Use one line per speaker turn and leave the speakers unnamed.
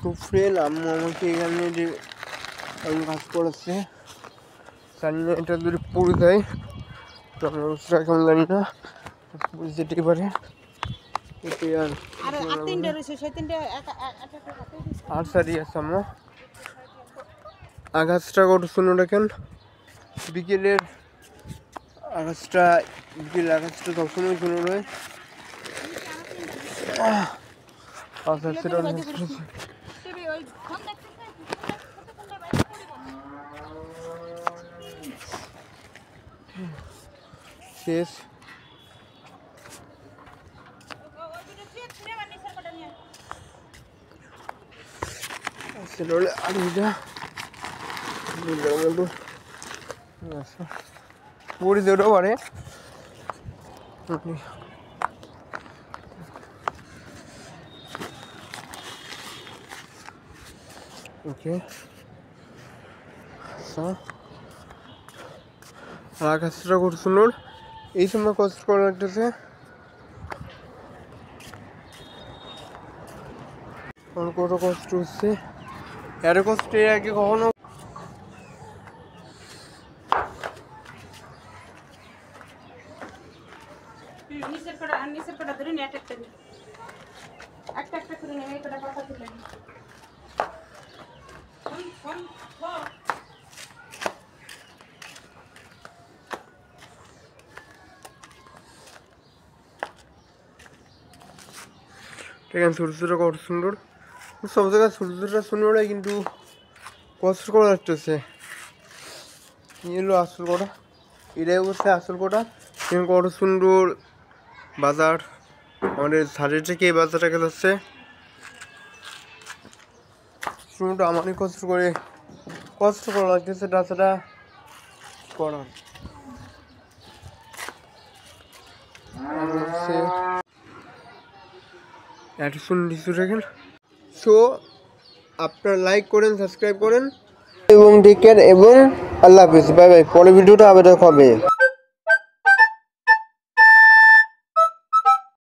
খুব ফ্রেল। আম্মু আমাকে এখানে যে আমি কাজ করেছে জানি না এটা যদি পড়ে যায় তো আমার অবস্থা কেমন জানি না, পড়ে যেতেই পারে। আর সারি আছে আম্মু আকাশটা কত সুন্দর দেখেন, বিকেলের আকাশটা, বিকেলের আকাশটা সবসময় সুন্দর হয়। শেষ আড়িটা পড়ে যেতেও পারে। ওকে আকাশটা খুব সুন্দর, এই সময় কষ্ট করা লাগতেছে। আমার কত কষ্ট হচ্ছে, এত কষ্ট এর আগে কখনো এখানে সূর্যটা কত সুন্দর, সব জায়গায় সূর্যটা সুন্দর হয় কিন্তু কষ্ট করা লাগতেছে। এলো আসল কটা, এটাই অবশ্যই আসল কটা। কত সুন্দর বাজার, আমাদের সাড়ে থেকে এই বাজারটা গেছে শুরুটা আমারই কষ্ট করা লাগতেছে, তাছাড়া করার এত সুন্দর কিছু দেখেন। সো আপনারা লাইক করেন, সাবস্ক্রাইব করেন এবং টেক কেয়ার এবং আল্লাহ হাফিজ, বাই বাই। পরের ভিডিওটা আবার দেখা হবে।